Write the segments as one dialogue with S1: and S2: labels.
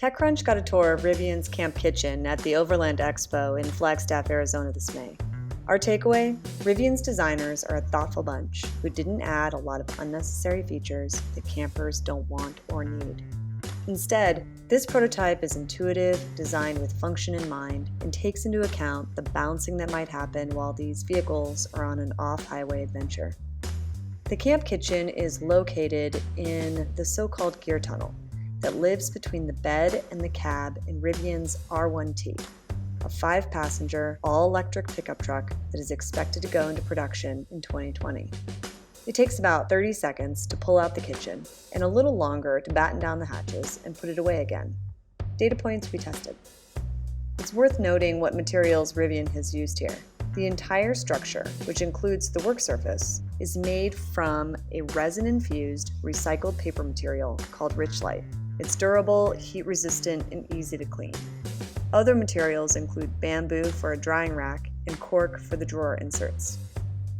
S1: TechCrunch got a tour of Rivian's camp kitchen at the Overland Expo in Flagstaff, Arizona this May. Our takeaway? Rivian's designers are a thoughtful bunch who didn't add a lot of unnecessary features that campers don't want or need. Instead, this prototype is intuitive, designed with function in mind, and takes into account the bouncing that might happen while these vehicles are on an off-highway adventure. The camp kitchen is located in the so-called gear tunnel that lives between the bed and the cab in Rivian's R1T, a 5-passenger, all-electric pickup truck that is expected to go into production in 2020. It takes about 30 seconds to pull out the kitchen and a little longer to batten down the hatches and put it away again. Data points we tested. It's worth noting what materials Rivian has used here. The entire structure, which includes the work surface, is made from a resin-infused recycled paper material called Richlite. It's durable, heat-resistant, and easy to clean. Other materials include bamboo for a drying rack and cork for the drawer inserts.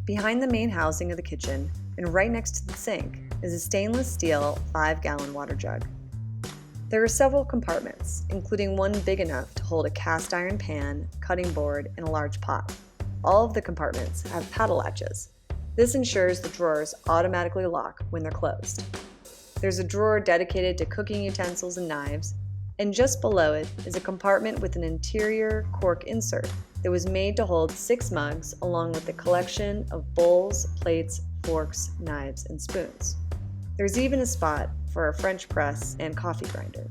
S1: Behind the main housing of the kitchen, and right next to the sink, is a stainless steel 5-gallon water jug. There are several compartments, including one big enough to hold a cast iron pan, cutting board, and a large pot. All of the compartments have paddle latches. This ensures the drawers automatically lock when they're closed. There's a drawer dedicated to cooking utensils and knives, and just below it is a compartment with an interior cork insert that was made to hold 6 mugs along with a collection of bowls, plates, forks, knives, and spoons. There's even a spot for a French press and coffee grinder.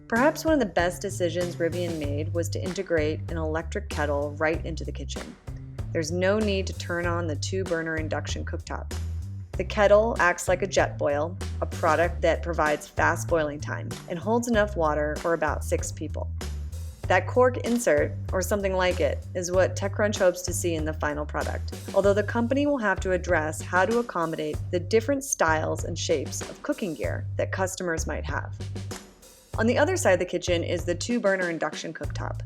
S1: Perhaps one of the best decisions Rivian made was to integrate an electric kettle right into the kitchen. There's no need to turn on the 2-burner induction cooktop. The kettle acts like a jet boil, a product that provides fast boiling time and holds enough water for about 6 people. That cork insert, or something like it, is what TechCrunch hopes to see in the final product, although the company will have to address how to accommodate the different styles and shapes of cooking gear that customers might have. On the other side of the kitchen is the 2-burner induction cooktop.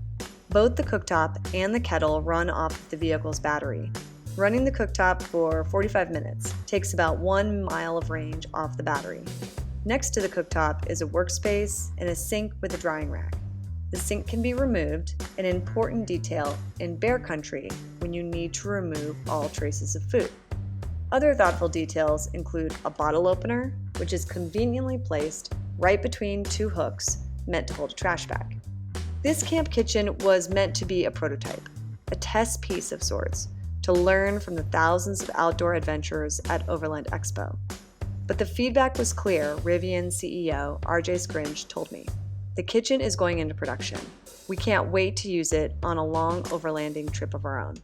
S1: Both the cooktop and the kettle run off of the vehicle's battery. Running the cooktop for 45 minutes takes about 1 mile of range off the battery. Next to the cooktop is a workspace and a sink with a drying rack. The sink can be removed, an important detail in bear country when you need to remove all traces of food. Other thoughtful details include a bottle opener, which is conveniently placed right between 2 hooks meant to hold a trash bag. This camp kitchen was meant to be a prototype, a test piece of sorts, to learn from the thousands of outdoor adventurers at Overland Expo. But the feedback was clear, Rivian CEO RJ Scrinch told me. The kitchen is going into production. We can't wait to use it on a long overlanding trip of our own.